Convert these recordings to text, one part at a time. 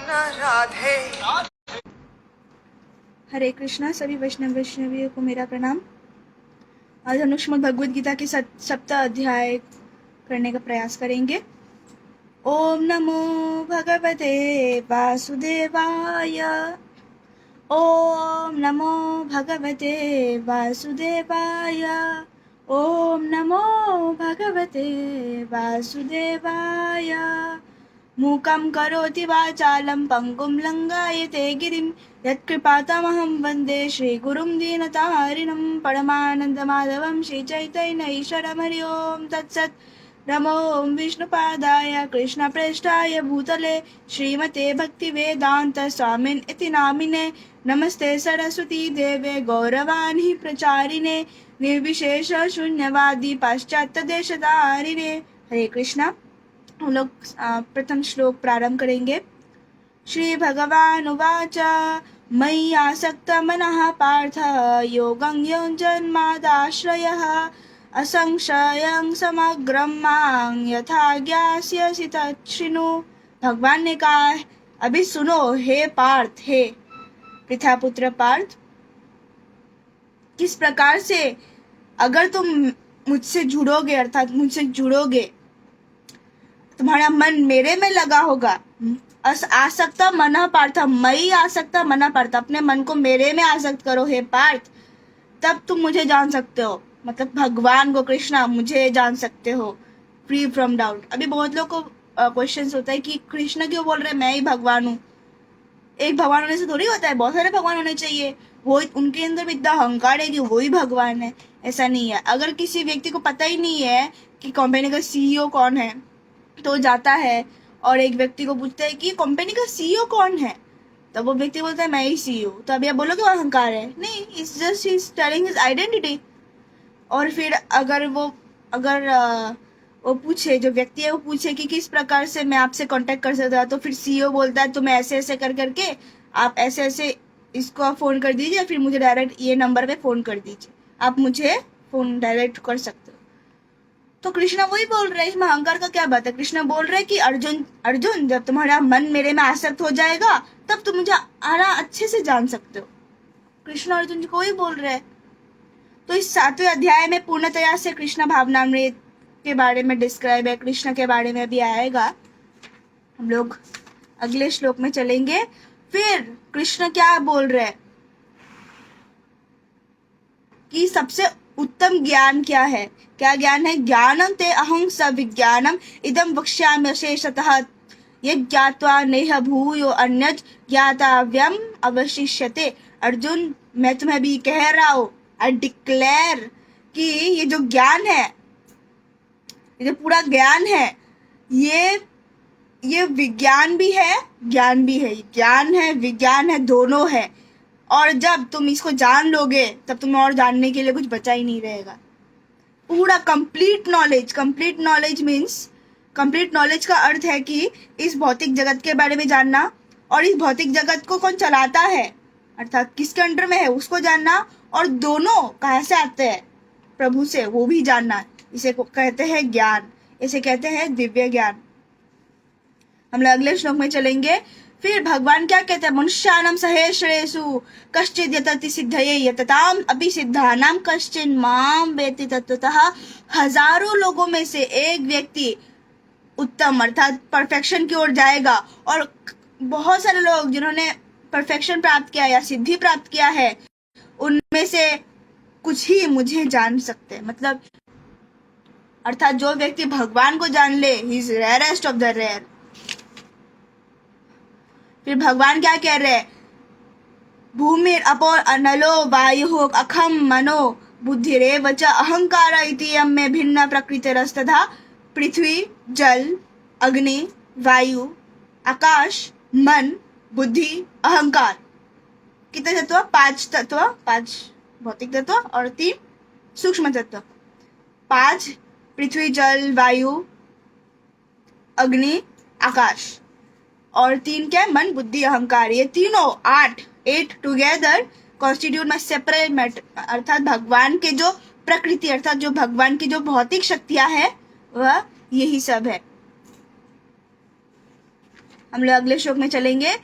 राधे। हरे कृष्णा। सभी वैष्णवियों को मेरा प्रणाम। आज हम लोग श्रीमद् भगवद गीता के 7वां अध्याय करने का प्रयास करेंगे। ओम नमो भगवते वासुदेवाय। ओम नमो भगवते वासुदेवाय। ओम नमो भगवते वासुदेवाय। मूकं करोति वाचालं पङ्गुं लङ्घयते गिरिं यत्कृपातमहं वन्दे श्रीगुरुं दीनतारिणं परमानन्दमाधवं श्रीचैतन्यईश्वरं हरि ओं तत्सत्। नमो विष्णुपादाय कृष्णप्रेष्ठाय भूतले श्रीमते भक्तिवेदान्त स्वामिन् इति नामिने। नमस्ते सरस्वती देवे गौरवाणी प्रचारिणे निर्विशेष शून्यवादी पाश्चात्य देशधारिणे। हरे कृष्णा। हम लोग प्रथम श्लोक प्रारंभ करेंगे। श्री भगवान उवाच मयि आसक्त मनः पार्थ योगं युञ्जन्मादाश्रयः असंशयं समग्रं मां यथा ज्ञास्यसि तच्छृणु। भगवान ने कहा, अभी सुनो हे पार्थ, हे पृथापुत्र पार्थ, किस प्रकार से अगर तुम मुझसे जुड़ोगे, अर्थात मुझसे जुड़ोगे, तुम्हारा मन मेरे में लगा होगा। आसक्त मन पार्थ, मई आसक्त मन पार्थ, अपने मन को मेरे में आसक्त करो हे पार्थ, तब तुम मुझे जान सकते हो। मतलब भगवान को, कृष्णा, मुझे जान सकते हो, फ्री फ्रॉम डाउट। अभी बहुत लोग को क्वेश्चन होता है कि कृष्ण क्यों बोल रहे मैं ही भगवान हूँ। एक भगवान होने से थोड़ी होता है, बहुत सारे भगवान होने चाहिए। वो उनके अंदर भी इतना अहंकार है कि वो ही भगवान है, ऐसा नहीं है। अगर किसी व्यक्ति को पता ही नहीं है कि कंपनी का सीईओ कौन है, तो जाता है और एक व्यक्ति को पूछता है कि कंपनी का सीईओ कौन है, तो वो व्यक्ति बोलता है मैं ही सीईओ। तो अभी आप बोलोगे वो अहंकार है? नहीं, it's just he is telling his identity. और फिर अगर वो पूछे, जो व्यक्ति है वो पूछे कि किस प्रकार से मैं आपसे कांटेक्ट कर सकता हूँ, तो फिर सीईओ बोलता है तो मैं ऐसे ऐसे कर करके आप ऐसे ऐसे इसको फ़ोन कर दीजिए, फिर मुझे डायरेक्ट ये नंबर पे फ़ोन कर दीजिए, आप मुझे फ़ोन डायरेक्ट कर सकते हो। तो कृष्णा वही बोल रहे हैं, इसमें अहंकार का क्या बात है। कृष्णा बोल रहे हैं कि अर्जुन, जब तुम्हारा मन मेरे में आसक्त हो जाएगा तब तुम मुझे अच्छे से जान सकते हो। कृष्णा अर्जुन जी को ही बोल रहे हैं। तो इस 7वें अध्याय में पूर्णतया से कृष्ण भावनामृत के बारे में डिस्क्राइब है, कृष्ण के बारे में भी आएगा। हम लोग अगले श्लोक में चलेंगे। फिर कृष्ण क्या बोल रहे हैं कि सबसे उत्तम ज्ञान क्या है। क्या ज्ञान है? ज्ञानम ते अहं स विज्ञानम इदम वक्ष्यामि शेषतः यज्ञात्वा नेह भूयो अन्यत् ज्ञातव्यम अवशिष्यते। अर्जुन, मैं तुम्हें भी कह रहा हूँ, आई डिक्लेयर कि ये जो ज्ञान है, ये जो पूरा ज्ञान है, ये विज्ञान भी है, ज्ञान भी है। ज्ञान है, विज्ञान है, दोनों है। और जब तुम इसको जान लोगे तब तुम्हें और जानने के लिए कुछ बचा ही नहीं रहेगा। पूरा complete knowledge. Complete knowledge means, complete knowledge का अर्थ है कि इस भौतिक जगत के बारे में जानना, और इस भौतिक जगत को कौन चलाता है, अर्थात किसके अंडर में है, उसको जानना, और दोनों कहाँ से आते हैं, प्रभु से, वो भी जानना। इसे कहते हैं ज्ञान, इसे कहते हैं दिव्य ज्ञान। हम लोग अगले श्लोक में चलेंगे। फिर भगवान क्या कहते हैं? मनुष्यानां सहेश्रेषु कश्चित् यतति सिद्धये यतताम् अपि सिद्धानां कश्चिन् मां वेत्ति तत्त्वतः। हजारों लोगों में से एक व्यक्ति उत्तम अर्थात परफेक्शन की ओर जाएगा, और बहुत सारे लोग जिन्होंने परफेक्शन प्राप्त किया या सिद्धि प्राप्त किया है, उनमें से कुछ ही मुझे जान सकते हैं। मतलब अर्थात जो व्यक्ति भगवान को जान ले, he is rarest of the rare. फिर भगवान क्या कह रहे हैं? भूमिर अपो अनलो वायु अखम मनो बुद्धिरेव च अहंकार इति यम में भिन्न प्रकृतिरस्तथा। पृथ्वी, जल, अग्नि, वायु, आकाश, मन, बुद्धि, अहंकार, कितने तत्व? 5 तत्व, 5 भौतिक तत्व और 3 सूक्ष्म तत्व। 5 पृथ्वी, जल, वायु, अग्नि, आकाश, और 3 क्या है? मन, बुद्धि, अहंकार। ये तीनों 8 टुगेदर कॉन्स्टिट्यूट माई सेपरेट मैटर, अर्थात भगवान के जो प्रकृति, अर्थात जो भगवान की जो भौतिक शक्तियां है, वह यही सब है। हम लोग अगले श्लोक में चलेंगे।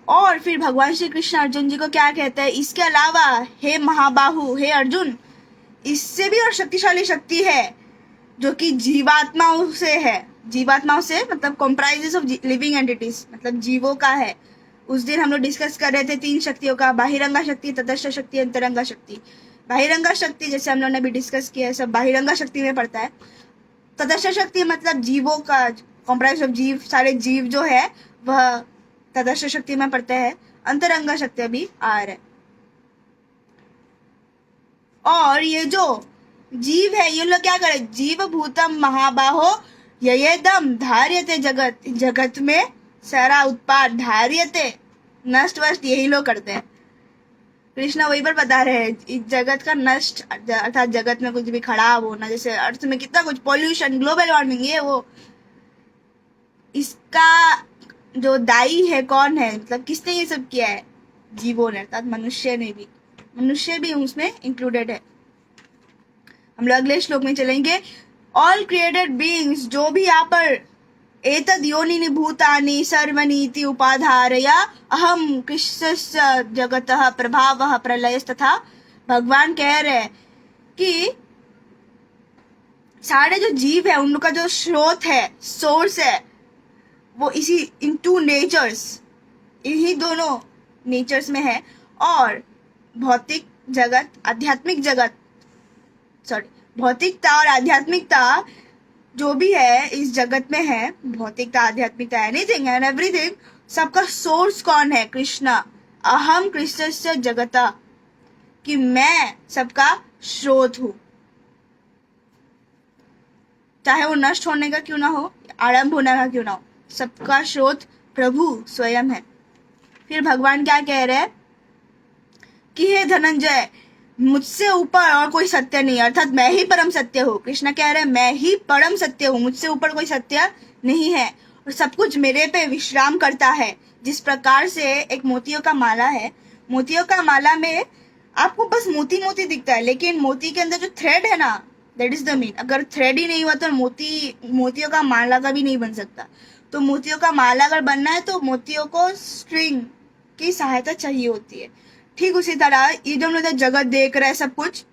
और फिर भगवान श्री कृष्ण अर्जुन जी को क्या कहते हैं, इसके अलावा हे महाबाहु, हे अर्जुन, इससे भी और शक्तिशाली शक्ति है जो कि जीवात्माओं से है। जीवात्माओं से मतलब कॉम्प्राइजेस ऑफ लिविंग एंटिटीज, मतलब जीवों का है। उस दिन हम लोग डिस्कस कर रहे थे 3 शक्तियों का, बाहिरंगा शक्ति, तटस्थ शक्ति, अंतरंगा शक्ति। बाहिरंगा शक्ति जैसे हम लोग ने भी डिस्कस किया है, सब बाहिरंगा शक्ति में पड़ता है। तटस्थ शक्ति मतलब जीवों का, कॉम्प्राइज ऑफ जीव, सारे जीव जो है वह तटस्थ शक्ति में पड़ते हैं। अंतरंगा शक्ति अभी आ रहा है। और ये जो जीव है, ये लोग क्या करे, जीव भूतम महाबाहो ययेदम धार्यते जगत, जगत में सारा उत्पाद धार्यते, नष्ट वष्ट यही लोग करते हैं। कृष्णा वही पर बता रहे हैं, इस जगत का नष्ट अर्थात जगत में कुछ भी खराब होना, जैसे अर्थ में कितना कुछ पॉल्यूशन, ग्लोबल वार्मिंग, ये वो, इसका जो दायी है कौन है, मतलब किसने ये सब किया है, जीवों ने, अर्थात मनुष्य ने भी, मनुष्य भी उसमें इंक्लूडेड है। हम लोग अगले श्लोक में चलेंगे। ऑल क्रिएटेड बीइंग्स, जो भी यहाँ पर एतद योनिनि भूतानि सर्वनीति उपाधारया अहम कृष्णस्य जगतः प्रभावः प्रलयस्तथा, भगवान कह रहे हैं कि सारे जो जीव है उनका जो स्रोत है, सोर्स है, वो इसी इन 2 नेचर्स, इन्हीं दोनों नेचर्स में है। और भौतिक जगत, आध्यात्मिक जगत, भौतिकता और आध्यात्मिकता जो भी है इस जगत में है, भौतिकता, आध्यात्मिकता, एनीथिंग एंड एवरीथिंग, सबका सोर्स कौन है, कृष्णा। अहम कृष्णस्य जगता, कि मैं सबका स्रोत हूं, चाहे वो नष्ट होने का क्यों ना हो, आरंभ होने का क्यों ना हो, सबका स्रोत प्रभु स्वयं है। फिर भगवान क्या कह रहे हैं कि हे धनंजय, मुझसे ऊपर और कोई सत्य नहीं, अर्थात मैं ही परम सत्य हूँ। कृष्ण कह रहे हैं मैं ही परम सत्य हूँ, मुझसे ऊपर कोई सत्य नहीं है, और सब कुछ मेरे पे विश्राम करता है। जिस प्रकार से एक मोतियों का माला है, मोतियों का माला में आपको बस मोती मोती दिखता है, लेकिन मोती के अंदर जो थ्रेड है ना, दैट इज द मीन। अगर थ्रेड ही नहीं हुआ तो मोतियों का माला का भी नहीं बन सकता। तो मोतियों का माला अगर बनना है तो मोतियों को स्ट्रिंग की सहायता चाहिए होती है। ठीक उसी तरह ये जो हम लोग जगत देख रहे हैं सब कुछ,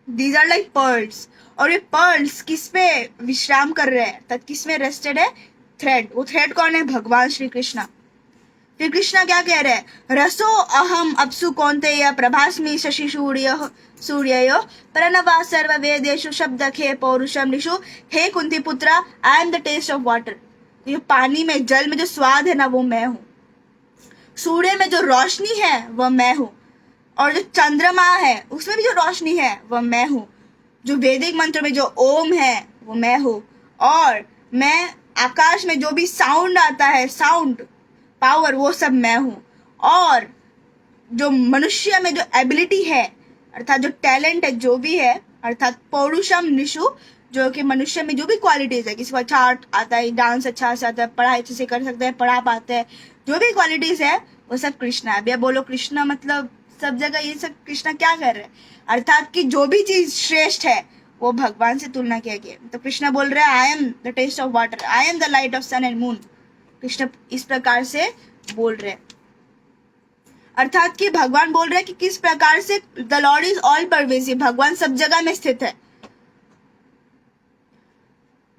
दीज आर लाइक पर्ल्स, और ये पर्ल्स किस पे विश्राम कर रहे हैं, तब किस में रेस्टेड है, थ्रेड। वो थ्रेड कौन है, भगवान श्री कृष्णा। श्री कृष्णा क्या कह रहे हैं, रसो अहम अपसु कौन्तेय प्रभास्मि शशि सूर्ययो प्रणवा सर्व वेदेषु शब्द खे पौरुषम ऋषु, हे कुंती पुत्रा, I am the taste of water. ये पानी में, जल में जो स्वाद है ना, वो मैं हूँ। सूर्य में जो रोशनी है वह मैं हूँ, और जो चंद्रमा है उसमें भी जो रोशनी है वह मैं हूँ। जो वैदिक मंत्र में जो ओम है वो मैं हूँ, और मैं आकाश में जो भी साउंड आता है, साउंड पावर, वो सब मैं हूँ। और जो मनुष्य में जो एबिलिटी है, अर्थात जो टैलेंट है, जो भी है, अर्थात पौरुषम निशु, जो कि मनुष्य में जो भी क्वालिटीज है, किसी को अच्छा आर्ट आता है, डांस अच्छा से आता है, पढ़ाई अच्छे से कर सकते हैं, पढ़ा पाते हैं, जो भी क्वालिटीज है वो सब कृष्णा है। अभी आप बोलो कृष्णा मतलब सब जगह ये सब कृष्णा क्या कर रहे हैं, अर्थात कि जो भी चीज श्रेष्ठ है वो भगवान से तुलना किया गया। तो कृष्णा बोल रहे हैं I am the taste of water, I am the light of sun and moon. Krishna इस प्रकार से बोल रहे हैं, अर्थात कि भगवान बोल रहे हैं कि किस प्रकार से the Lord is all pervasive, भगवान सब जगह में स्थित है।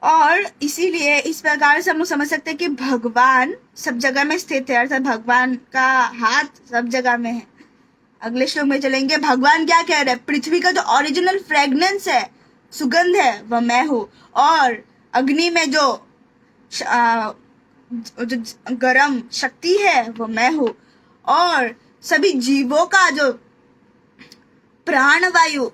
और इसीलिए इस प्रकार से हम लोग समझ सकते हैं कि भगवान सब जगह में स्थित है, अर्थात भगवान का हाथ सब जगह में है। अगले श्लोक में चलेंगे। भगवान क्या कह रहे हैं, पृथ्वी का जो ओरिजिनल फ्रेगनेंस है, सुगंध है, वह मैं हूँ। और अग्नि में जो गरम शक्ति है वो मैं हूँ। और सभी जीवों का जो प्राणवायु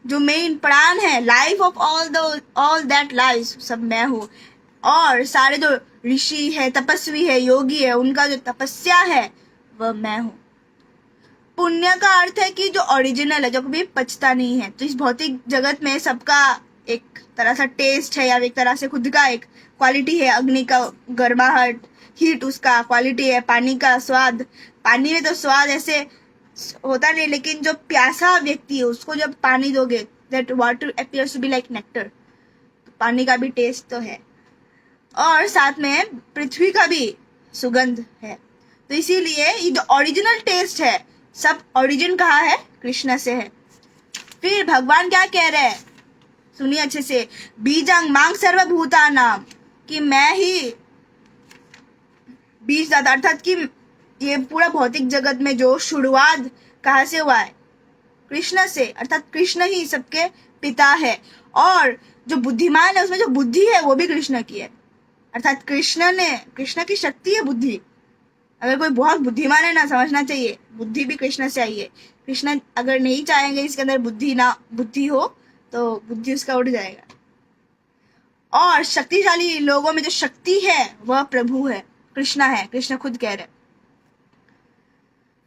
जो मेन प्राण है, life of all that life, सब मैं हूँ। और सारे जो ऋषि है, तपस्वी है, योगी है, उनका जो तपस्या है वह मैं हूँ। पुण्य का अर्थ है कि जो ओरिजिनल है, जो कभी पचता नहीं है। तो इस भौतिक जगत में सबका एक तरह सा टेस्ट है, या एक तरह से खुद का एक क्वालिटी है। अग्नि का गर्माहट, हीट उसका क्वालिटी है। पानी का स्वाद, पानी में तो स्वाद ऐसे होता नहीं, लेकिन जो प्यासा व्यक्ति है उसको जब पानी दोगे, that water appears to be like nectar, तो पानी का भी टेस्ट तो है। और साथ में पृथ्वी का भी सुगंध है। तो इसीलिए ये जो ओरिजिनल टेस्ट है, सब ओरिजिन कहाँ है? कृष्ण से है। फिर भगवान क्या कह रहे हैं, सुनिए अच्छे से। बीजांग मांग सर्वभूता नाम, कि मैं ही बीज दाता, अर्थात कि ये पूरा भौतिक जगत में जो शुरुआत कहाँ से हुआ है? कृष्ण से, अर्थात कृष्ण ही सबके पिता है। और जो बुद्धिमान है उसमें जो बुद्धि है वो भी कृष्ण की है, अर्थात कृष्ण की शक्ति है बुद्धि। अगर कोई बहुत बुद्धिमान है ना, समझना चाहिए बुद्धि भी कृष्ण से आई है। कृष्ण अगर नहीं चाहेंगे इसके अंदर बुद्धि हो तो बुद्धि उसका उड़ जाएगा। और शक्तिशाली लोगों में जो शक्ति है वह प्रभु है, कृष्ण है, कृष्ण खुद कह रहे।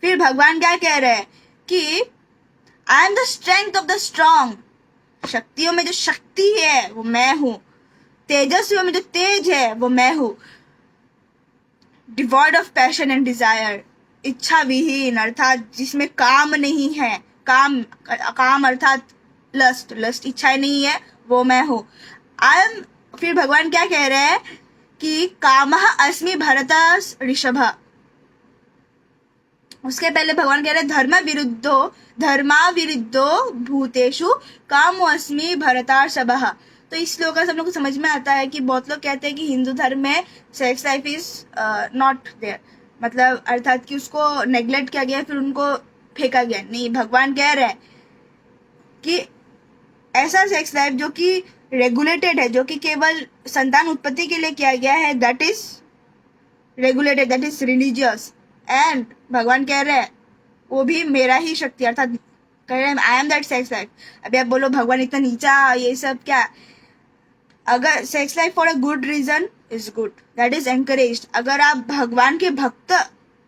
फिर भगवान क्या कह रहे हैं कि आई am the strength of the strong, शक्तियों में जो शक्ति है वो मैं हूं, तेजस्वियों में जो तेज है वो मैं हूं, devoid of passion and desire, इच्छा विहीन, अर्थात जिसमें काम नहीं है, काम अर्थात लस्ट इच्छाएं नहीं है, वो मैं हूं। आई एम, फिर भगवान क्या कह रहे हैं कि कामः अस्मि भरत ऋषभ। उसके पहले भगवान कह रहे हैं धर्मा विरुद्धो भूतेषु कामो अस्मि भरतर्षभः। तो इस श्लोक से हम लोग को समझ में आता है कि बहुत लोग कहते हैं कि हिंदू धर्म में sex life is not there, मतलब अर्थात कि उसको नेग्लेक्ट किया गया, फिर उनको फेंका गया। नहीं, भगवान कह रहे हैं कि ऐसा सेक्स लाइफ जो कि रेगुलेटेड है, जो कि केवल संतान उत्पत्ति के लिए किया गया है, that is regulated, that is religious. And भगवान कह रहे हैं वो भी मेरा ही शक्ति, अर्थात कह रहे हैं I M that sex life. अभी आप बोलो भगवान इतना नीचा, ये सब क्या? अगर sex life for a good reason is good, that is encouraged. अगर आप भगवान के भक्त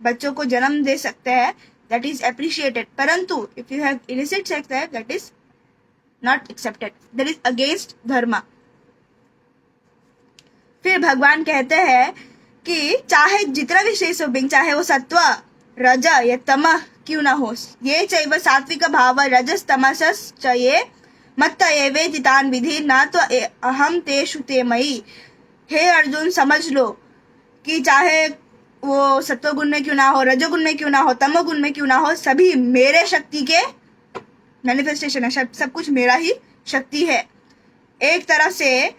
बच्चों को जन्म दे सकते हैं, दैट इज अप्रिशिएटेड। परंतु if you have illicit sex life, that is not accepted, that is against धर्म। फिर भगवान कहते हैं कि चाहे जितना भी शेष बिंग, चाहे वो सत्व रज या तम क्यों ना हो, ये चैव सात्विक भाव रजस तमसस च ये मत्त एवेदितान विधि न तो अहम तेषु ते मयि। हे अर्जुन, समझ लो कि चाहे वो सत्वगुण में क्यों ना हो, रजोगुण में क्यों ना हो, तमोगुण में क्यों ना हो, सभी मेरे शक्ति के मैनिफेस्टेशन है, सब कुछ मेरा ही शक्ति है। एक तरह से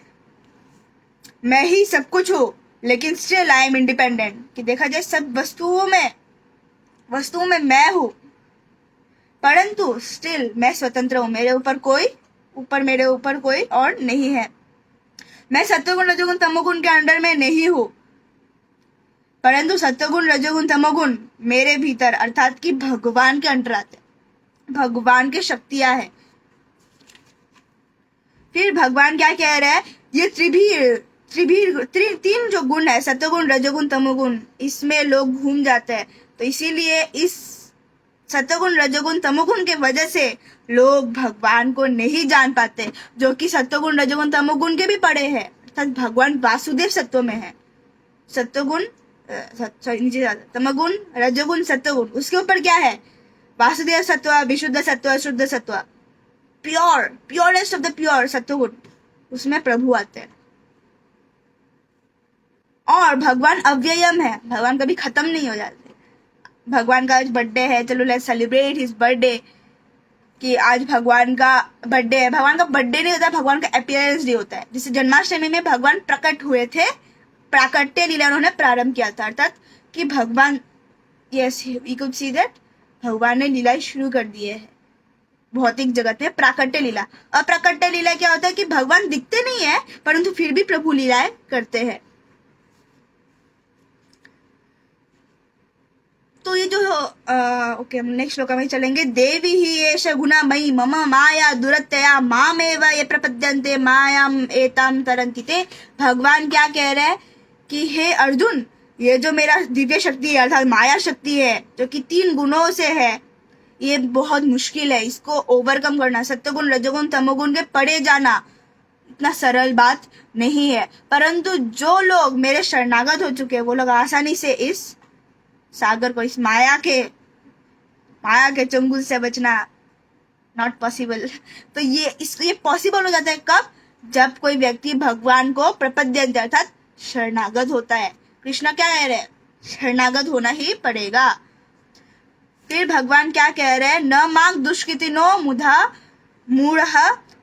मैं ही सब कुछ हूँ, लेकिन स्टिल आई एम इंडिपेंडेंट, कि देखा जाए सब वस्तुओं में मैं हूँ, परंतु स्टिल मैं स्वतंत्र हूँ, मेरे ऊपर कोई और नहीं है। मैं सत्वगुण रजोगुण तमोगुण के अंडर में नहीं हूँ, परंतु सत्वगुण रजोगुण तमोगुण मेरे भीतर, अर्थात कि भगवान के अंडर आते, भगवान की शक्तियां हैं। फिर भगवान क्या कह रहे हैं, ये तीन जो गुण है, सत्वगुण रजोगुण तमोगुण, इसमें लोग घूम जाते हैं। तो इसीलिए इस सत्वगुण रजोगुण तमोगुण के वजह से लोग भगवान को नहीं जान पाते, जो कि सत्वगुण रजोगुण तमोगुण के भी पड़े हैं, अर्थात भगवान वासुदेव सत्व में है। सत्वगुण नीचे तमोगुण रजोगुण सत्वगुण, उसके ऊपर क्या है? वासुदेव सत्व, विशुद्ध सत्व, शुद्ध सत्व, प्योरेस्ट ऑफ द प्योर सत्वगुण, उसमें प्रभु आते हैं। और भगवान अव्ययम है, भगवान कभी खत्म नहीं हो जाते। भगवान का आज बर्थडे है, चलो लेट्स सेलिब्रेट हिज बर्थडे, कि आज भगवान का बर्थडे है। भगवान का बर्थडे नहीं होता, भगवान का अपीयरेंस डे होता है। जैसे जन्माष्टमी में भगवान प्रकट हुए थे, प्राकट्य लीला उन्होंने प्रारंभ किया था, अर्थात कि भगवान, yes we could see that, भगवान ने लीला शुरू कर दिए है भौतिक जगत में, प्राकट्य लीला। अप्राकट्य लीला क्या होता है कि भगवान दिखते नहीं है, परंतु फिर भी प्रभु लीलाएं करते हैं। तो ये जो ओके, हम नेक्स्ट श्लोक में चलेंगे। देवी ही एष गुणमयी मम माया दुरत्यया मामेव ये प्रपद्यन्ते मायाम एताम तरन्ति ते। भगवान क्या कह रहे हैं कि हे अर्जुन, ये जो मेरा दिव्य शक्ति है, अर्थात माया शक्ति है, जो कि 3 गुणों से है, ये बहुत मुश्किल है इसको ओवरकम करना। सत्वगुण रजोगुण तमोगुण के पड़े जाना इतना सरल बात नहीं है, परंतु जो लोग मेरे शरणागत हो चुके हैं, वो लोग आसानी से इस सागर को, इस माया के चंगुल से बचना नॉट पॉसिबल। तो ये पॉसिबल हो जाता है कब? जब कोई व्यक्ति भगवान को प्रपद्य, अर्थात शरणागत होता है। कृष्ण क्या कह रहे हैं? शरणागत होना ही पड़ेगा। फिर भगवान क्या कह रहे हैं? न मांग दुष्कृतिनो मुधा मूढ़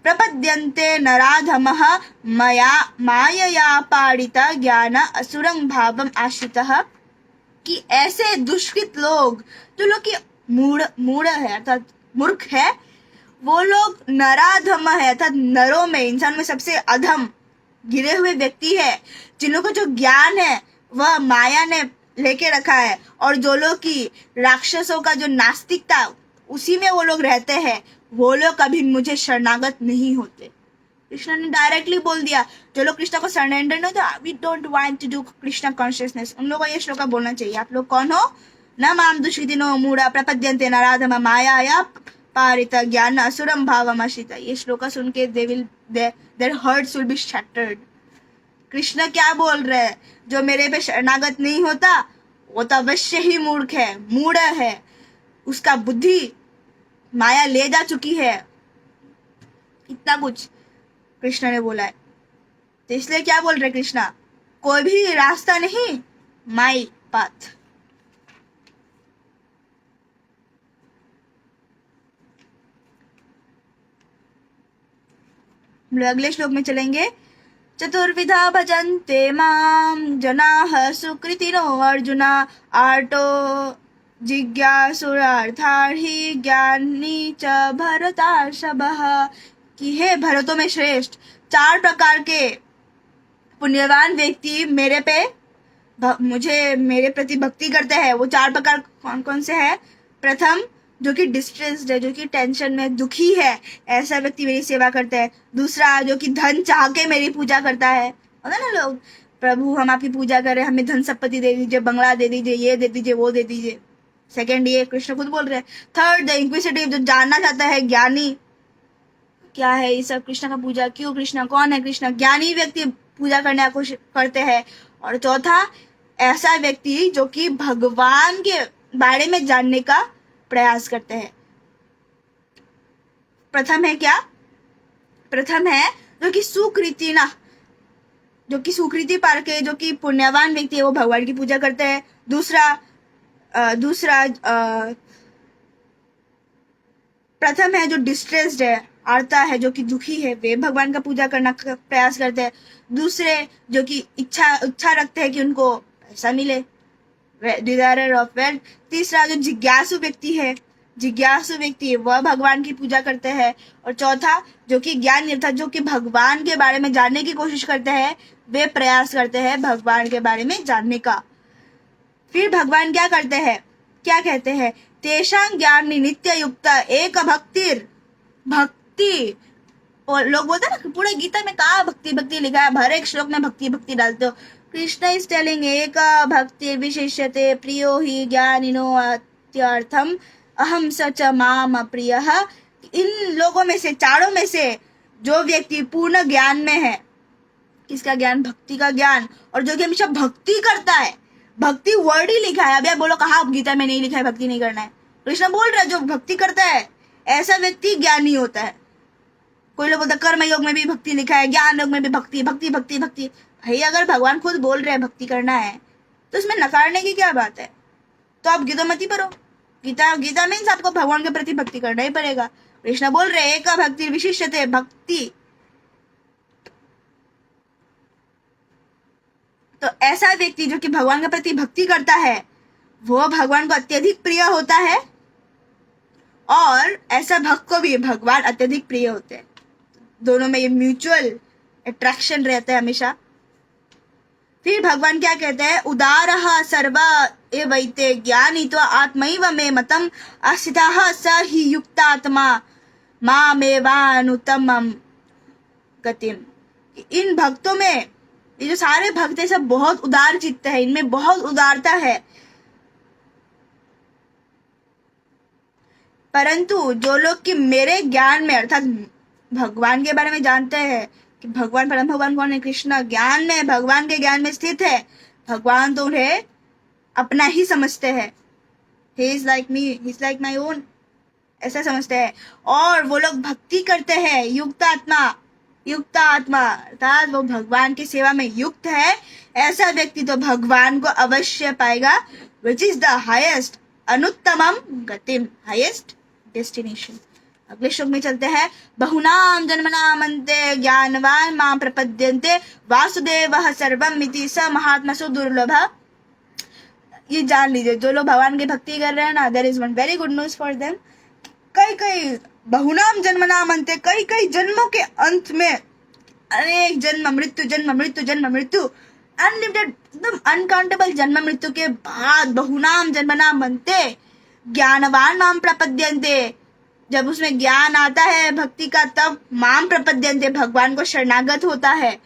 प्रपद्यन्ते नराधमः मया मायया पाडित ज्ञान असुरं भावम आश्रितः। कि ऐसे दुष्कृत लोग, जो लोग की मूढ़ मूढ़ है अर्थात मूर्ख है, वो लोग नराधम है अर्थात नरों में, इंसान में सबसे अधम गिरे हुए व्यक्ति है, जिन लोगों को जो ज्ञान है वह माया ने लेके रखा है, और जो लोग की राक्षसों का जो नास्तिकता उसी में वो लोग रहते हैं, वो लोग कभी मुझे शरणागत नहीं होते। कृष्ण ने डायरेक्टली बोल दिया, जो लोग कृष्ण को सरेंडर नहीं होते, we don't want to do Krishna consciousness, उन लोगों को ये श्लोका बोलना चाहिए। आप लोग कौन हो? न माम दुष्कृतिनो मूढ़ा प्रपद्यन्ते नराधम माया पारित ज्ञान असुरम भावमाश्रिता। ये श्लोका सुन के there hearts will be shattered. Krishna क्या बोल रहे हैं? जो मेरे पे शरणागत नहीं होता वो तो अवश्य ही मूर्ख है, मूढ़ है, उसका बुद्धि माया ले जा चुकी है। इतना कुछ कृष्ण ने बोला है। तो इसलिए क्या बोल रहे कृष्णा? कोई भी रास्ता नहीं, माई पाथ। हम लोग अगले श्लोक में चलेंगे। चतुर्विधा भजन्ते माम जनाः सुकृतिनो अर्जुना आर्तो जिज्ञासुरार्थार्थी ज्ञानी च भरतार्षभः। कि हे भरतों में श्रेष्ठ, 4 प्रकार के पुण्यवान व्यक्ति मेरे पे मुझे मेरे प्रति भक्ति करते हैं। वो 4 प्रकार कौन कौन से हैं? प्रथम, जो कि डिस्ट्रेस्ड है, जो कि टेंशन में दुखी है, ऐसा व्यक्ति मेरी सेवा करता है। दूसरा, जो कि धन चाह के मेरी पूजा करता है। होता ना लोग, प्रभु हम आपकी पूजा करें, हमें धन संपत्ति दे दीजिए, बंगला दे दीजिए, ये दे दीजिए, वो दे दीजिए। सेकेंड, ये कृष्ण खुद बोल रहे हैं। थर्ड, द इंक्विसिटिव, जो जानना चाहता है, ज्ञानी क्या है ये सब, कृष्ण का पूजा क्यों, कृष्ण कौन है, कृष्ण ज्ञानी व्यक्ति पूजा करने की कोशिश करते हैं। और चौथा, ऐसा व्यक्ति जो कि भगवान के बारे में जानने का प्रयास करते हैं। प्रथम है क्या? प्रथम है जो कि सुकृति ना, जो कि सुकृति पार के, जो कि पुण्यवान व्यक्ति है, वो भगवान की पूजा करते हैं। प्रथम है जो डिस्ट्रेस्ड है, आर्ता है, जो कि दुखी है, वे भगवान का पूजा करना का प्रयास करते हैं। दूसरे, जो कि इच्छा रखते हैं कि उनको पैसा मिले, डिजायर ऑफ वेल्थ। तीसरा, जो जिज्ञासु व्यक्ति है, जिज्ञासु व्यक्ति वह भगवान की पूजा करते हैं। और चौथा, जो कि ज्ञान अर्थात जो कि भगवान के बारे में जानने की कोशिश करते हैं, वे प्रयास करते हैं भगवान के बारे में जानने का। फिर भगवान क्या करते हैं, क्या कहते हैं? तेषां ज्ञान नित्य युक्त एक भक्तिर, भक्ति। और लोग बोलते हैं ना पूरे गीता में कहा भक्ति भक्ति लिखा है, हर एक श्लोक में भक्ति भक्ति डालते हो। कृष्ण इज टेलिंग एक भक्ति विशिष्यते प्रियो ही ज्ञानिनो अत्यर्थम अहम सच माम प्रियः। इन लोगों में से, चारों में से जो व्यक्ति पूर्ण ज्ञान में है, किसका ज्ञान? भक्ति का ज्ञान। और जो कि हमेशा भक्ति करता है, भक्ति वर्ड ही लिखा है। अभी आप बोलो कहा गीता में नहीं लिखा है भक्ति नहीं करना है। कृष्ण बोल रहा है जो भक्ति करता है ऐसा व्यक्ति ज्ञानी होता है। कोई लोग बोलते कर्म योग में भी भक्ति लिखा है, ज्ञान योग में भी भक्ति भक्ति भक्ति भक्ति। भाई अगर भगवान खुद बोल रहे हैं भक्ति करना है तो उसमें नकारने की क्या बात है? तो आप गीता मत ही पढ़ो। गीता मीन्स आपको भगवान के प्रति भक्ति करना ही पड़ेगा। कृष्ण बोल रहे एक भक्ति विशिष्टते भक्ति। तो ऐसा व्यक्ति जो कि भगवान के प्रति भक्ति करता है वो भगवान को अत्यधिक प्रिय होता है, और ऐसा भक्त को भी भगवान अत्यधिक प्रिय होते हैं। दोनों में ये म्यूचुअल अट्रैक्शन रहता है हमेशा। फिर भगवान क्या कहते हैं? उदारः सर्व एवैते ज्ञानित्वा आत्मैव मे मतम अस्थितः स हि युक्तात्मा मामेवानुत्तमं गतिम। इन भक्तों में, ये जो सारे भक्त हैं सब बहुत उदार चित्त है, इनमें बहुत उदारता है। परंतु जो लोग कि मेरे ज्ञान में अर्थात भगवान के बारे में जानते हैं कि भगवान परम भगवान कौन है, कृष्ण ज्ञान में, भगवान के ज्ञान में स्थित है, भगवान तो उन्हें अपना ही समझते हैं। He is like me, he is like my own, ऐसा समझते हैं। और वो लोग भक्ति करते हैं युक्त आत्मा, युक्त आत्मा अर्थात वो भगवान की सेवा में युक्त है, ऐसा व्यक्ति तो भगवान को अवश्य पाएगा, विच इज द हाईएस्ट, अनुत्तमम गतिम, हाईएस्ट डेस्टिनेशन। अगले श्लोक में चलते हैं। बहुनाम जन्मनाम अन्ते ज्ञानवान मां प्रपद्यन्ते वासुदेवः सर्वमिति स महात्मसु दुर्लभः। ये जान लीजिए, जो लोग भगवान की भक्ति कर रहे हैं ना, there is one very good news for them. कई बहुनाम जन्मनाम अन्ते, कई जन्मों के अंत में, अनेक जन्म मृत्यु जन्म मृत्यु जन्म मृत्यु, अनलिमिटेड एकदम अनकाउंटेबल जन्म मृत्यु के बाद बहुनाम जन्मनाम अन्ते ज्ञानवान माम प्रपद्यन्ते, जब उसमें ज्ञान आता है भक्ति का, तब माम प्रपद्यन्ते भगवान को शरणागत होता है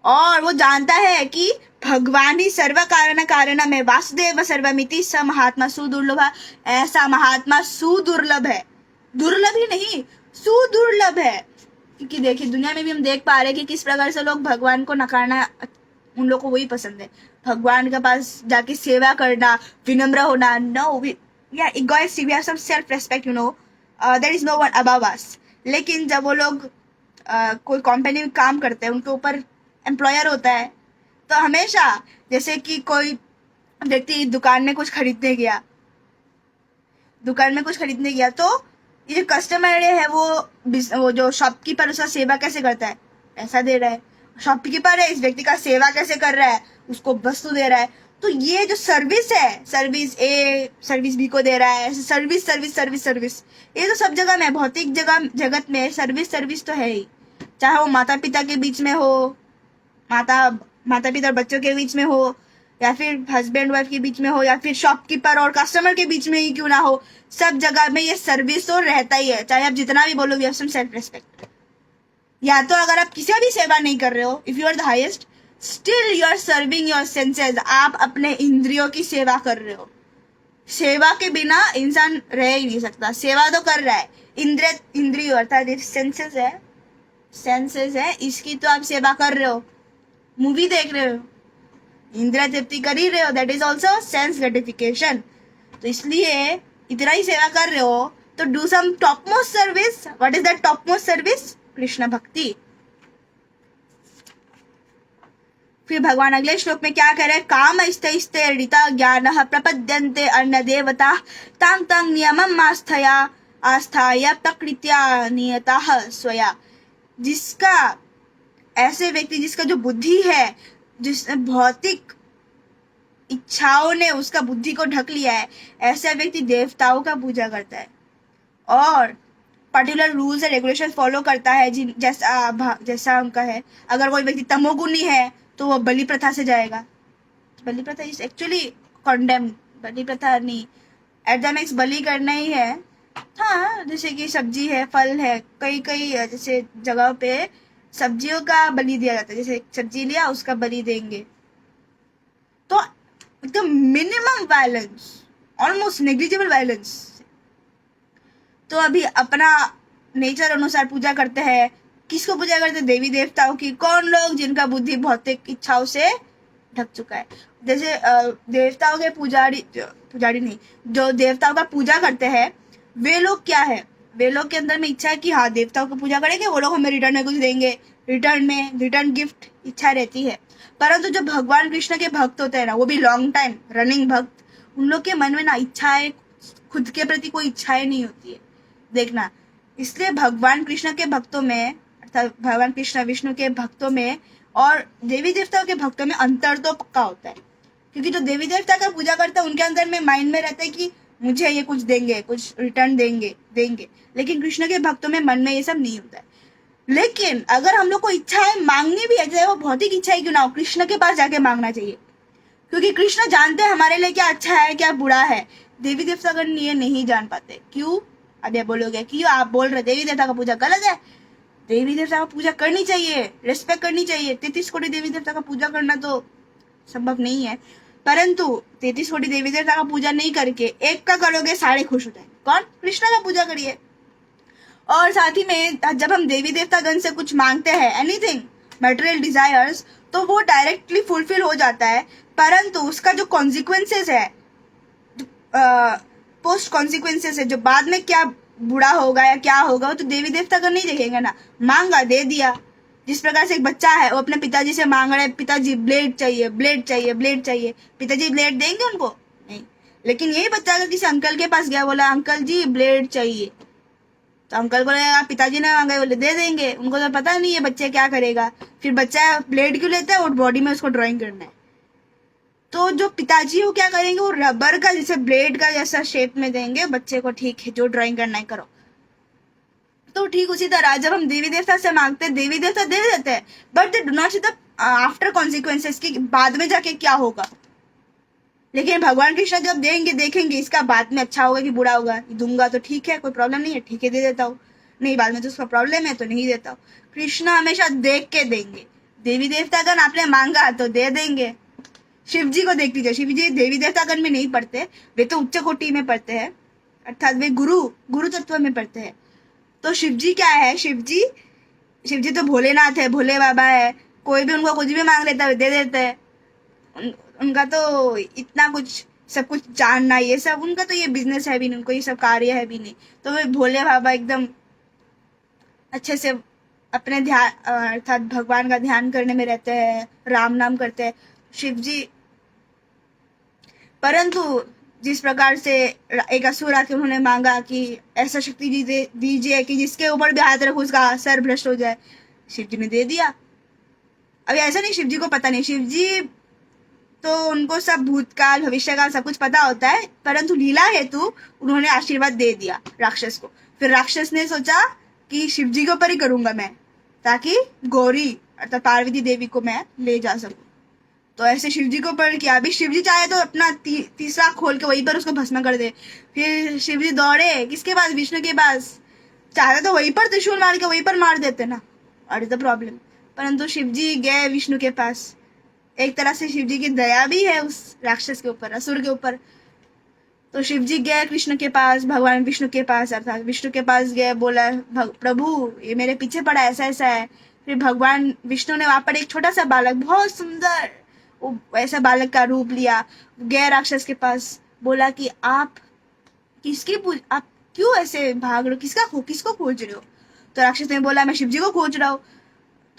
और वो जानता है कि भगवान ही सर्व कारण कारणम है, वासुदेव सर्वमिति स महात्मा सुदुर्लभ। ऐसा महात्मा सुदुर्लभ है, दुर्लभ ही नहीं सुदुर्लभ है। क्योंकि देखिए दुनिया में भी हम देख पा रहे हैं कि किस प्रकार से लोग भगवान को नकारना, उन लोगों को वही पसंद है, भगवान के पास जाके सेवा करना, विनम्र होना। नो, या egoist, we have some self respect, you know, there is no one above us. लेकिन जब वो लोग कोई कंपनी में काम करते हैं, उनके ऊपर एम्प्लॉयर होता है, तो हमेशा जैसे कि कोई व्यक्ति दुकान में कुछ खरीदने गया, तो ये कस्टमर है, वो जो शॉपकीपर उसका सेवा कैसे करता है, पैसा दे रहा है। शॉपकीपर है, इस व्यक्ति का सेवा कैसे कर रहा है, उसको वस्तु दे रहा है। तो ये जो सर्विस है, सर्विस ए सर्विस बी को दे रहा है, सर्विस सर्विस सर्विस सर्विस, ये तो सब जगह में, भौतिक जगत में सर्विस तो है ही। चाहे वो माता पिता के बीच में हो, माता पिता और बच्चों के बीच में हो, या फिर हस्बैंड वाइफ के बीच में हो, या फिर शॉपकीपर और कस्टमर के बीच में ही क्यों ना हो, सब जगह में ये सर्विस तो रहता ही है। चाहे आप जितना भी बोलो, we have some self respect. या तो अगर आप किसी भी सेवा नहीं कर रहे हो, if you are the highest, still you are serving your senses, आप अपने इंद्रियों की सेवा कर रहे हो। सेवा के बिना इंसान रह ही नहीं सकता, सेवा तो कर रहा है। इंद्रिय अर्थात सेंसेस है, इसकी तो आप सेवा कर रहे हो। मूवी देख रहे हो, इंद्रिय तृप्ति कर ही रहे हो, that is also sense gratification. तो इसलिए इतना ही सेवा कर रहे हो, तो do some top most service. What is that top most service? Krishna भक्ति। फिर भगवान अगले श्लोक में क्या कह रहे हैं? काम स्ते ऋता ज्ञान प्रपद्यन्ते अन्य देवता तांग तांग नियमम आस्थाया प्रकृत्या नियता स्वया। जिसका, ऐसे व्यक्ति जिसका जो बुद्धि है, जिस भौतिक इच्छाओं ने उसका बुद्धि को ढक लिया है, ऐसा व्यक्ति देवताओं का पूजा करता है और particular rules and regulation follow करता है, जैसा उनका है। अगर कोई व्यक्ति तमोगुणी है तो वो बलि प्रथा से जाएगा। बलि प्रथा इज एक्चुअली कॉन्डेम्ड, बलि प्रथा नहीं, एडमिक्स बलि करना ही है। हाँ, जैसे कि सब्जी है, फल है, कई जैसे जगह पे सब्जियों का बलि दिया जाता है, जैसे सब्जी लिया उसका बलि देंगे। तो एकदम minimum violence, almost negligible violence. तो अभी अपना नेचर अनुसार पूजा करते हैं। किसको पूजा करते हैं? देवी देवताओं की। कौन लोग? जिनका बुद्धि भौतिक इच्छाओं से ढक चुका है। जैसे देवताओं के पुजारी नहीं, जो देवताओं का पूजा करते हैं, वे लोग क्या है, वे लोग के अंदर में इच्छा है कि हाँ देवताओं को पूजा करेंगे, वो लोग हमें रिटर्न में कुछ देंगे, रिटर्न गिफ्ट इच्छा रहती है। परंतु जो भगवान कृष्ण के भक्त होते हैं ना, वो भी लॉन्ग टाइम रनिंग भक्त, उन लोग के मन में ना इच्छाएं, खुद के प्रति कोई इच्छाएं नहीं होती है, देखना। इसलिए भगवान कृष्ण के भक्तों में, अर्थात भगवान कृष्ण विष्णु के भक्तों में और देवी देवताओं के भक्तों में अंतर तो पक्का होता है। क्योंकि जो देवी देवता का पूजा करता है, उनके अंदर में माइंड में रहता है कि मुझे ये कुछ देंगे, कुछ रिटर्न देंगे। लेकिन कृष्ण के भक्तों में मन में ये सब नहीं होता है। लेकिन अगर हम लोग को इच्छाएं मांगनी भी है, चाहे वो भौतिक इच्छाएं क्यों ना हो, कृष्ण के पास जाके मांगना चाहिए। क्योंकि कृष्ण जानते हैं हमारे लिए क्या अच्छा है, क्या बुरा है। देवी देवतागण ये नहीं जान पाते। क्यों? अब ये बोलोगे क्यों आप बोल रहे देवी देवता का पूजा गलत है? देवी देवता का पूजा करनी चाहिए, रेस्पेक्ट करनी चाहिए। 33 कोटि देवी देवता का पूजा करना तो संभव नहीं है, परंतु 33 कोटि देवी देवता का पूजा नहीं करके एक का करोगे, सारे खुश हो जाएंगे। कौन? कृष्ण का पूजा करिए। और साथ ही में जब हम देवी देवता गण से कुछ मांगते हैं, एनीथिंग मटेरियल डिजायर्स, तो वो डायरेक्टली फुलफिल हो जाता है। परंतु उसका जो कॉन्सिक्वेंसेस है, पोस्ट कॉन्सिक्वेंसेस है, जो बाद में क्या बूढ़ा होगा या क्या होगा, वो तो देवी देवता का नहीं देखेंगे ना, मांगा दे दिया। जिस प्रकार से एक बच्चा है, वो अपने पिताजी से मांग रहा है, पिताजी ब्लेड चाहिए, ब्लेड चाहिए, ब्लेड चाहिए, पिताजी ब्लेड देंगे उनको? नहीं। लेकिन यही बच्चा अगर किसी अंकल के पास गया, बोला अंकल जी ब्लेड चाहिए, तो अंकल को लगेगा पिताजी ने मांगा, बोले दे देंगे। उनको तो पता नहीं है बच्चे क्या करेगा। फिर बच्चा ब्लेड क्यों लेता है? और बॉडी में उसको ड्राइंग करना है। तो जो पिताजी वो क्या करेंगे, वो रबर का जैसे ब्लेड का जैसा शेप में देंगे बच्चे को, ठीक है जो ड्राइंग करना है करो। तो ठीक उसी तरह जब हम देवी देवता से मांगते हैं, देवी देवता दे देते हैं, but they do not see the after consequences, की बाद में जाके क्या होगा। लेकिन भगवान कृष्ण जब देंगे, देखेंगे इसका बाद में अच्छा होगा कि बुरा होगा, दूंगा तो ठीक है, कोई प्रॉब्लम नहीं है, ठीक है दे देता हूँ, नहीं बाद में तो उसका प्रॉब्लम है तो नहीं देता हूँ। कृष्ण हमेशा देख के देंगे। देवी देवतागण आपने मांगा तो दे देंगे। शिव जी को देख लीजिए, शिव जी देवी देवतागण में नहीं पढ़ते, वे तो उच्च कोटि में पढ़ते हैं, अर्थात वे गुरु गुरु तत्व में पढ़ते हैं। तो शिव जी क्या है, शिव जी तो भोलेनाथ है, भोले बाबा है, कोई भी उनको कुछ भी मांग लेता है दे देते हैं। उनका तो इतना कुछ सब कुछ जानना, ये सब उनका तो ये बिजनेस है भी नहीं, उनको ये सब कार्य है भी नहीं। तो वे भोले बाबा एकदम अच्छे से अपने ध्यान अर्थात भगवान का ध्यान करने में रहते हैं, राम नाम करते हैं शिव जी। परंतु जिस प्रकार से एक असुर आके उन्होंने मांगा कि ऐसा शक्ति दीजिए कि जिसके ऊपर भी हाथ रखो उसका सर भ्रष्ट हो जाए, शिव जी ने दे दिया। अभी ऐसा नहीं शिव जी को पता नहीं, शिव जी तो उनको सब भूतकाल भविष्यकाल सब कुछ पता होता है, परंतु लीला हेतु उन्होंने आशीर्वाद दे दिया राक्षस को। फिर राक्षस ने सोचा कि शिव जी के ऊपर ही करूंगा मैं, ताकि गौरी अर्थात पार्वती देवी को मैं ले जा सकूं। तो ऐसे शिव जी को ऊपर किया। अभी शिव जी चाहे तो अपना तीसरा खोल के वहीं पर उसको भस्म कर दे। फिर शिव जी दौड़े किसके पास, विष्णु के पास, चाहे तो वहीं पर त्रिशूल मार के वहीं पर मार देते ना, और इज द प्रॉब्लम। परंतु शिव जी गए विष्णु के पास। एक तरह से शिव जी की दया भी है उस राक्षस के ऊपर, असुर के ऊपर। तो शिव जी गए कृष्ण के पास, भगवान विष्णु के पास अर्थात विष्णु के पास गए, बोला प्रभु ये मेरे पीछे पड़ा, ऐसा ऐसा है। फिर भगवान विष्णु ने वहां पर एक छोटा सा बालक, बहुत सुंदर वो ऐसा बालक का रूप लिया, गए राक्षस के पास, बोला कि आप आप क्यों ऐसे भाग रहे हो, किसको खोज रहे हो? तो राक्षस ने बोला मैं शिव जी को खोज रहा हूँ।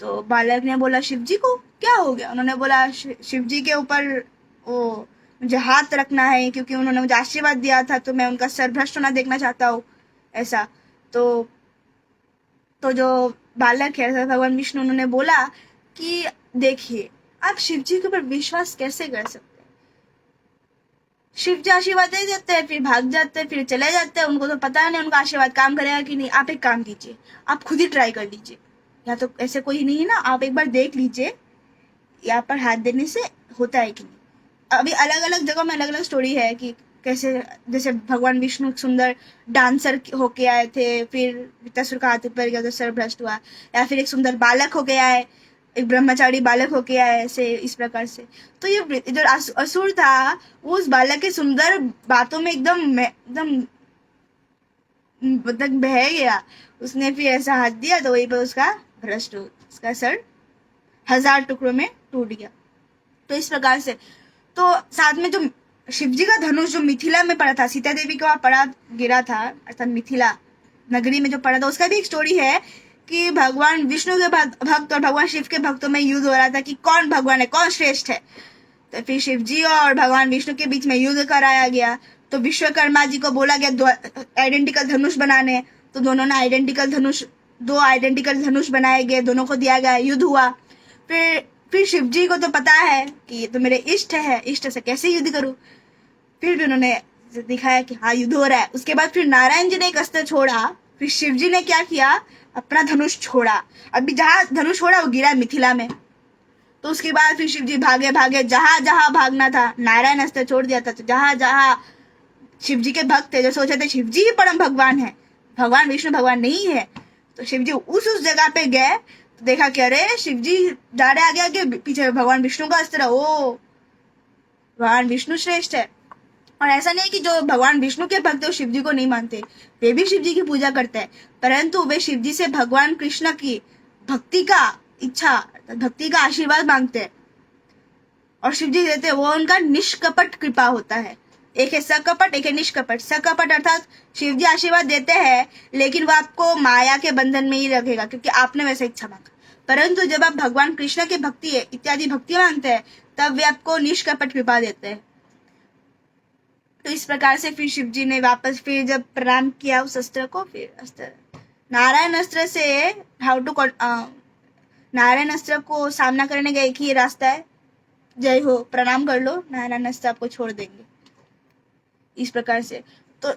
तो बालक ने बोला शिव जी को क्या हो गया? उन्होंने बोला शिव जी के ऊपर वो मुझे हाथ रखना है, क्योंकि उन्होंने मुझे आशीर्वाद दिया था, तो मैं उनका सर भ्रष्ट होना देखना चाहता हूँ, ऐसा। तो जो बालक है भगवान विष्णु, उन्होंने बोला कि देखिए आप शिव जी के ऊपर विश्वास कैसे कर सकते हैं? शिव जी आशीर्वाद दे देते हैं, फिर भाग जाते हैं, फिर चले जाते हैं, उनको तो पता नहीं उनका आशीर्वाद काम करेगा कि नहीं। आप एक काम कीजिए, आप खुद ही ट्राई कर लीजिए, या तो ऐसे कोई नहीं है ना, आप एक बार देख लीजिए यहाँ पर हाथ देने से होता है कि नहीं। अभी अलग अलग जगह में अलग अलग स्टोरी है कि कैसे, जैसे भगवान विष्णु सुंदर डांसर होके आए थे, फिर वित्तासुर का हाथ ऊपर गया तो सर भ्रष्ट हुआ, या फिर एक सुंदर बालक होके आए, एक ब्रह्मचारी बालक होके आए, ऐसे इस प्रकार से। तो ये जो असुर था वो उस बालक के सुंदर बातों में एकदम एकदम मतलब बह गया। उसने फिर ऐसा हाथ दिया तो वहीं पर उसका भ्रष्ट हो, उसका सर 1000 टुकड़ों में टूट गया। तो इस प्रकार से, तो साथ में जो शिव जी का धनुष जो मिथिला में पड़ा था, सीता देवी को वहां पड़ा गिरा था अर्थात मिथिला नगरी में जो पड़ा था, उसका भी एक स्टोरी है कि भगवान विष्णु के भक्त और भगवान शिव के भक्तों में युद्ध हो रहा था कि कौन भगवान है, कौन श्रेष्ठ है। तो फिर शिव जी और भगवान विष्णु के बीच में युद्ध कराया गया। तो विश्वकर्मा जी को बोला गया दो आइडेंटिकल धनुष बनाने, तो दोनों ने दो आइडेंटिकल धनुष बनाए गए, दोनों को दिया गया, युद्ध हुआ। फिर शिव जी को तो पता है कि ये तो मेरे इष्ट है, इष्ट से कैसे युद्ध करूं। फिर भी उन्होंने दिखाया कि हाँ युद्ध हो रहा है। उसके बाद फिर नारायण जी ने एक अस्त्र छोड़ा, फिर शिव जी ने क्या किया, अपना धनुष छोड़ा। अभी जहां धनुष छोड़ा वो गिरा मिथिला में। तो उसके बाद फिर शिव जी भागे भागे, जहां जहां भागना था नारायण अस्त्र छोड़ दिया था। तो जहां जहां शिव जी के भक्त थे जो सोचे थे शिव जी ही परम भगवान है, भगवान विष्णु भगवान नहीं है, तो शिव जी उस जगह पे गए तो देखा कि अरे शिव जी जा रहे आगे आगे, पीछे भगवान विष्णु का अस्त्र, ओ भगवान विष्णु श्रेष्ठ है। और ऐसा नहीं कि जो भगवान विष्णु के भक्त है शिव जी को नहीं मानते, वे भी शिव जी की पूजा करते हैं, परंतु वे शिव जी से भगवान कृष्ण की भक्ति का इच्छा, भक्ति का आशीर्वाद मांगते हैं और शिव जी देते हैं। वो उनका निष्कपट कृपा होता है, एक है सकपट, एक है निष्कपट। सकपट अर्थात शिव जी आशीर्वाद देते हैं लेकिन वो आपको माया के बंधन में ही रखेगा क्योंकि आपने वैसा इच्छा मांगा। परंतु जब आप भगवान कृष्ण की भक्ति है इत्यादि भक्ति मांगते हैं तब वे आपको निष्कपट कृपा देते हैं। तो इस प्रकार से फिर शिव जी ने वापस फिर जब प्रणाम किया उस अस्त्र को, फिर अस्त्र नारायण अस्त्र से हाउ टू नारायण अस्त्र को सामना करने का एक ही रास्ता है, जय हो, प्रणाम कर लो, नारायण अस्त्र आपको छोड़ देंगे। इस प्रकार से तो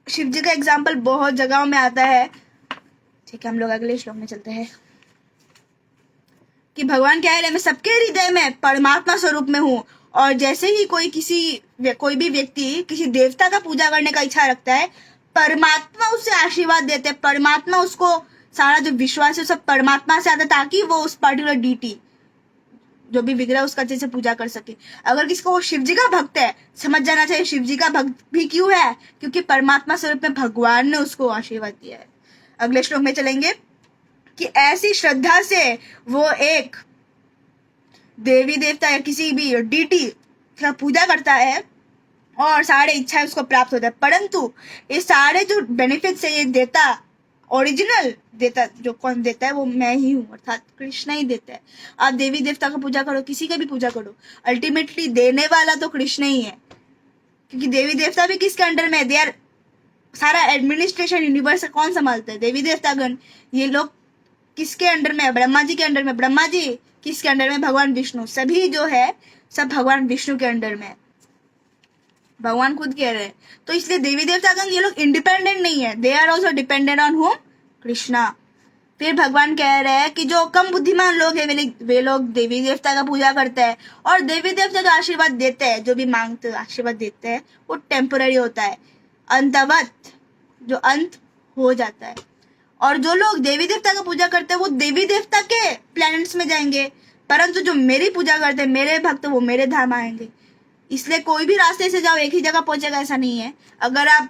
शिव जी का एग्जाम्पल बहुत जगहों में आता है। ठीक है, हम लोग अगले श्लोक में चलते हैं कि भगवान कह रहे हैं मैं सबके हृदय में परमात्मा स्वरूप में हूँ। और जैसे ही कोई भी व्यक्ति किसी देवता का पूजा करने का इच्छा रखता है, परमात्मा उसे आशीर्वाद देते हैं, परमात्मा उसको सारा जो विश्वास है सब परमात्मा से आता है ताकि वो उस पर्टिकुलर डीटी जो भी विग्रह उसका अच्छे से पूजा कर सके। अगर किसी को वो शिव जी का भक्त है, समझ जाना चाहिए शिव जी का भक्त भी क्यों है, क्योंकि परमात्मा स्वरूप में भगवान ने उसको आशीर्वाद दिया है। अगले श्लोक में चलेंगे कि ऐसी श्रद्धा से वो एक देवी देवता या किसी भी डीटी का पूजा करता है और सारे इच्छाएं उसको प्राप्त होता है। परंतु ये सारे जो बेनिफिट्स है ये देता, ओरिजिनल देता जो कौन देता है वो मैं ही हूँ, अर्थात कृष्ण ही देता है। आप देवी देवता का पूजा करो, किसी का भी पूजा करो, अल्टीमेटली देने वाला तो कृष्ण ही है। क्योंकि देवी देवता भी किसके अंडर में है, दे आर सारा एडमिनिस्ट्रेशन यूनिवर्स कौन संभालता है, देवी देवतागण। ये लोग किसके अंडर में है, ब्रह्मा जी के अंडर में। ब्रह्मा जी किसके अंडर में, भगवान विष्णु। सभी जो है सब भगवान विष्णु के अंडर में है, भगवान खुद कह रहे हैं। तो इसलिए देवी देवतागण ये लोग इंडिपेंडेंट नहीं है, they are also dependent on him, Krishna. फिर भगवान कह रहे हैं कि जो कम बुद्धिमान लोग हैं वे लोग देवी देवता का पूजा करते हैं और देवी देवता जो आशीर्वाद देते हैं, जो भी मांगते आशीर्वाद देते हैं, वो टेम्पोररी होता है, अंतवत, जो अंत हो जाता है। और जो लोग देवी देवता का पूजा करते हैं वो देवी देवता के प्लैनेट्स में जाएंगे, परंतु जो मेरी पूजा करते हैं, मेरे भक्त, वो मेरे धाम आएंगे। इसलिए कोई भी रास्ते से जाओ एक ही जगह पहुंचेगा ऐसा नहीं है। अगर आप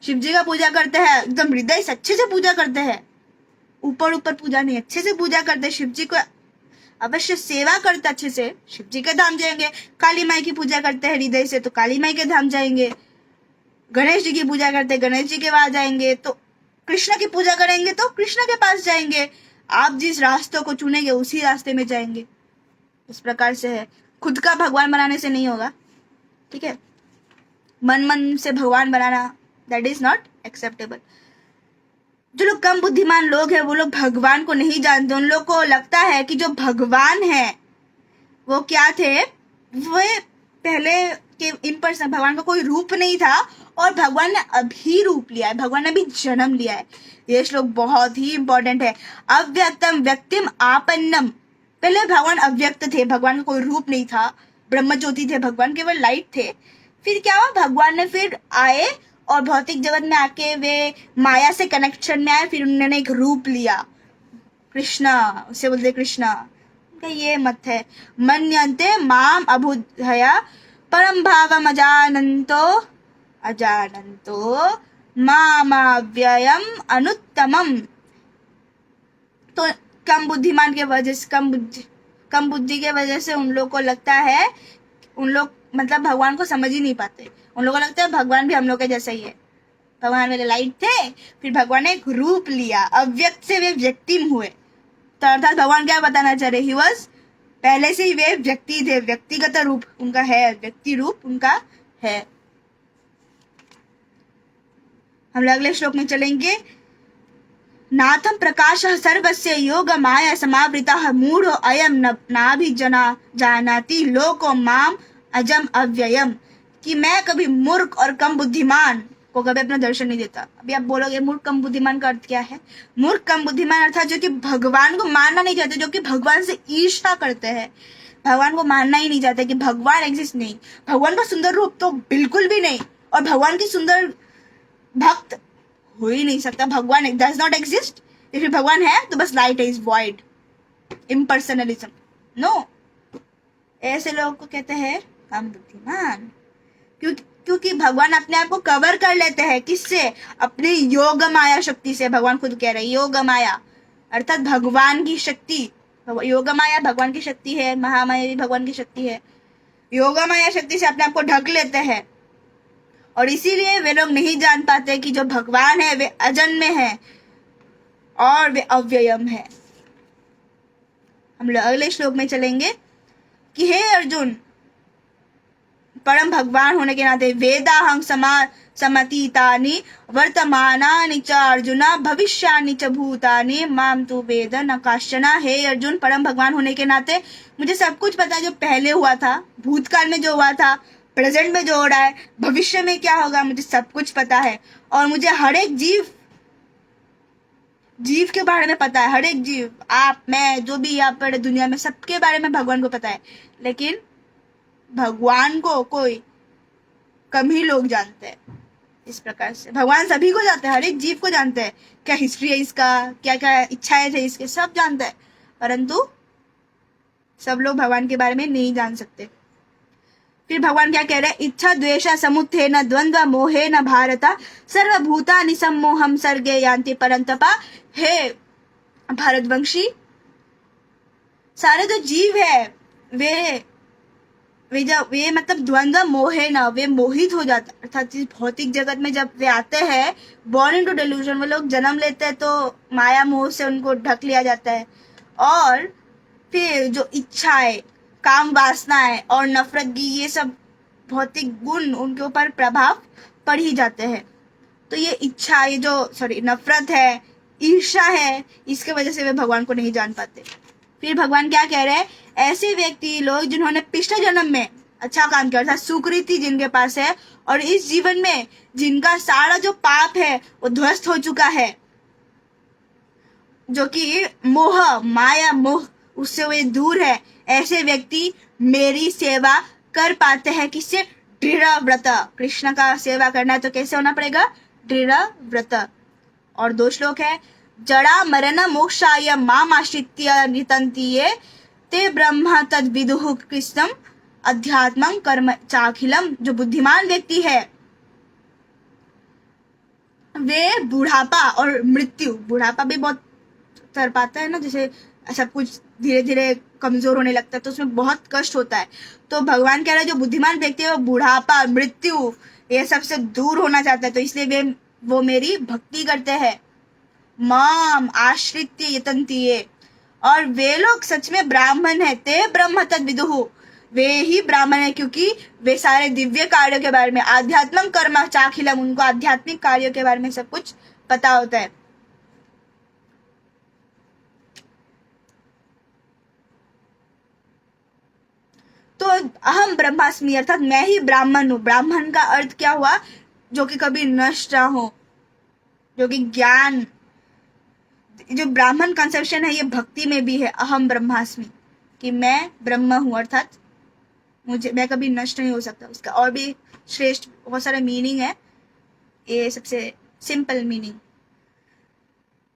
शिव जी का पूजा करते हैं, एकदम हृदय से अच्छे से पूजा करते हैं, ऊपर ऊपर पूजा नहीं, अच्छे से पूजा करते हैं, शिव जी को अवश्य सेवा करते अच्छे से, शिव जी के धाम जाएंगे। काली माई की पूजा करते हैं हृदय से तो काली माई के धाम जाएंगे। गणेश जी की पूजा करते हैं, गणेश जी के पास जाएंगे। तो कृष्ण की पूजा करेंगे तो कृष्ण के पास जाएंगे। आप जिस रास्तों को चुनेंगे उसी रास्ते में जाएंगे। इस प्रकार से है, खुद का भगवान बनाने से नहीं होगा, ठीक है। मन से भगवान बनाना, दैट इज नॉट एक्सेप्टेबल। जो लोग कम बुद्धिमान लोग हैं वो लोग भगवान को नहीं जानते। उन लोग को लगता है कि जो भगवान है वो क्या थे, वो पहले के इम्पर्सन, भगवान का कोई रूप नहीं था और भगवान ने अभी रूप लिया है, भगवान ने अभी जन्म लिया है। ये श्लोक बहुत ही इंपॉर्टेंट है। अव्यक्तम व्यक्तिम आपन्नम, पहले भगवान अव्यक्त थे, भगवान का कोई रूप नहीं था, ब्रह्म ज्योति थे भगवान, केवल लाइट थे। फिर क्या हुआ, भगवान ने फिर आए और भौतिक जगत में आके वे माया से कनेक्शन में आए, फिर उन्होंने एक रूप लिया, कृष्णा, उसे बोलते कृष्णा। ये मत है, मन्यन्ते माम अभुधया परम भावम अजानन्तो मामाव्ययम अनुत्तमम। तो कम बुद्धिमान के वजह से, कम बुद्धि के वजह से उन लोग को लगता है, उन लोग मतलब भगवान को समझ ही नहीं पाते। उन लोगों को लगता है भगवान भी हम लोग के जैसा ही है, भगवान मेरे लाइट थे, फिर भगवान ने एक रूप लिया, अव्यक्त से वे व्यक्तिम हुए। तो अर्थात भगवान क्या बताना चाह रहे, ही वॉज, पहले से ही वे व्यक्ति थे, व्यक्तिगत रूप उनका है, व्यक्ति रूप उनका है। हम लोग अगले श्लोक में चलेंगे। नाथम प्रकाश सर्वस्य योग माया समावृता मूढ़ो अयम नाभिजना जानाति लोको माम अजम अव्ययम, कि मैं कभी मूर्ख और कम बुद्धिमान को कभी अपना दर्शन नहीं देता। अभी आप बोलोगे मूर्ख कम बुद्धिमान का अर्थ क्या है? मूर्ख कम बुद्धिमान अर्थात जो कि भगवान को मानना नहीं चाहते, जो कि भगवान से ईर्ष्या करते हैं, भगवान को मानना ही नहीं चाहते कि भगवान एग्जिस्ट नहीं, भगवान का सुंदर रूप तो बिल्कुल भी नहीं, और भगवान की सुंदर भक्त हो ही नहीं सकता। भगवान डज नॉट एग्जिस्ट। फिर भगवान है तो बस लाइट इज वॉइड, इम्पर्सनलिज्म, नो। ऐसे लोगों को कहते हैं कम बुद्धिमान, क्योंकि भगवान अपने आप को कवर कर लेते हैं, किससे? अपनी योग माया शक्ति से। भगवान खुद कह रहे हैं योग माया अर्थात भगवान की शक्ति। योग माया भगवान की शक्ति है, महामाया भी भगवान की शक्ति है। योगमाया शक्ति से अपने आप को ढक लेते हैं, और इसीलिए वे लोग नहीं जान पाते कि जो भगवान है वे अजन्मे हैं और वे अव्ययम है। हम लोग अगले श्लोक में चलेंगे कि हे अर्जुन, परम भगवान होने के नाते वेदाहं समतीतानि वर्तमानानि च अर्जुन भविष्यानि च भूतानि माम तु वेद न काश्चन। हे अर्जुन, परम भगवान होने के नाते मुझे सब कुछ पता है, जो पहले हुआ था, भूतकाल में जो हुआ था, प्रेजेंट में जो हो रहा है, भविष्य में क्या होगा, मुझे सब कुछ पता है। और मुझे हर एक जीव के बारे में पता है। हर एक जीव, आप, मैं, जो भी यहाँ पर दुनिया में, सबके बारे में भगवान को पता है। लेकिन भगवान को कोई कम ही लोग जानते हैं। इस प्रकार से भगवान सभी को जानते हैं, हर एक जीव को जानते हैं, क्या हिस्ट्री है इसका, क्या क्या इच्छाएं थे इसके, सब जानते हैं, परंतु सब लोग भगवान के बारे में नहीं जान सकते। फिर भगवान क्या कह रहे हैं, इच्छा द्वेष समुत्थेन द्वंद्व मोहेन भारत सर्वभूतानि सम्मोहं सर्गे यान्ति परन्तपा। हे भारतवंशी, सारे जो जीव है वे मतलब द्वंद्व मोहे न, वे मोहित हो जाते, अर्थात इस भौतिक जगत में जब वे आते हैं, बॉर्न इनटू डेल्यूजन, वो लोग जन्म लेते हैं तो माया मोह से उनको ढक लिया जाता है, और फिर जो इच्छाएं, काम वासनाएं और नफरत की, ये सब भौतिक गुण उनके ऊपर प्रभाव पड़ ही जाते हैं। तो ये इच्छा, ये जो नफरत है, ईर्ष्या है, इसके वजह से वे भगवान को नहीं जान पाते। फिर भगवान क्या कह रहे हैं, ऐसे व्यक्ति लोग जिन्होंने पिछले जन्म में अच्छा काम किया, अर्थात सुकृति जिनके पास है, और इस जीवन में जिनका सारा जो पाप है वो ध्वस्त हो चुका है, जो कि मोह, माया मोह, उससे वे दूर है, ऐसे व्यक्ति मेरी सेवा कर पाते हैं। किससे? दृढ़ व्रत। कृष्ण का सेवा करना है तो कैसे होना पड़ेगा? दृढ़ व्रत। और 2 श्लोक है, जड़ा मरण मोक्षाय माम आश्रित्य नितन्ति ये ते ब्रह्म तद विदुः कृष्णम अध्यात्मं कर्म चाखिलम। जो बुद्धिमान व्यक्ति है वे बुढ़ापा और मृत्यु, बुढ़ापा भी बहुत तर पाता है ना, जैसे सब कुछ धीरे धीरे कमजोर होने लगता है तो उसमें बहुत कष्ट होता है। तो भगवान कह रहे हैं जो बुद्धिमान व्यक्ति है वो बुढ़ापा, मृत्यु, ये सबसे दूर होना चाहता है, तो इसलिए वो मेरी भक्ति करते हैं। माम आश्रित्य यतन्ति, और वे लोग सच में ब्राह्मण है। ते ब्रह्म तद विदुः, वे ही ब्राह्मण है क्योंकि वे सारे दिव्य कार्यों के बारे में, आध्यात्मम कर्म चाखिलम, उनको आध्यात्मिक कार्यों के बारे में सब कुछ पता होता है। तो अहम ब्रह्मास्मि, अर्थात मैं ही ब्राह्मण हूँ। ब्राह्मण का अर्थ क्या हुआ? जो कि कभी नष्ट ना हो, जो कि ज्ञान, जो ब्राह्मण कंसेप्शन है ये भक्ति में भी है, अहम ब्रह्मास्मि, कि मैं ब्रह्म हूँ, अर्थात मैं कभी नष्ट नहीं हो सकता। उसका और भी श्रेष्ठ बहुत सारा मीनिंग है, ये सबसे सिंपल मीनिंग।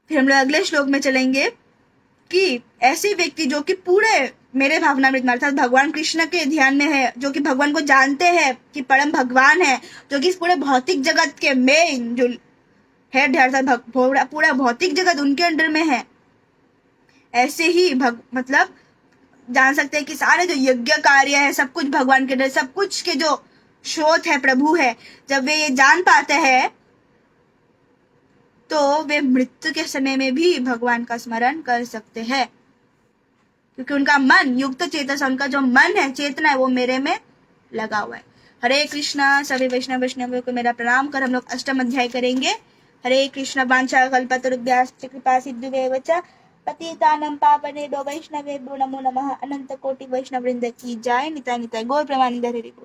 फिर हम लोग अगले श्लोक में चलेंगे कि ऐसे व्यक्ति जो कि पूरे मेरे भावनामृत में, अर्थात भगवान कृष्ण के ध्यान में है, जो कि भगवान को जानते हैं कि परम भगवान है, जो कि इस पूरे भौतिक जगत के मेन जो हेड है, अर्थात पूरा भौतिक जगत उनके अंडर में है, ऐसे ही मतलब जान सकते हैं कि सारे जो यज्ञ कार्य है सब कुछ भगवान के अंडर, सब कुछ के जो स्रोत है प्रभु है। जब वे ये जान पाते हैं तो वे मृत्यु के समय में भी भगवान का स्मरण कर सकते हैं, क्योंकि उनका मन युक्त चेतस, उनका जो मन है, चेतना है, वो मेरे में लगा हुआ है। हरे कृष्णा। सभी वैष्णव को मेरा प्रणाम कर हम लोग 8वां अध्याय करेंगे। हरे कृष्ण। वाञ्छा कल्पतरुभ्यश्च कृपा सिन्धुभ्येव च पतितानां पावनेभ्यो वैष्णवेभ्यो नमो नमः। अनंत कोटि वैष्णव वृंद की जय। निताय निताय गौर प्रेमानंद हरि बोल।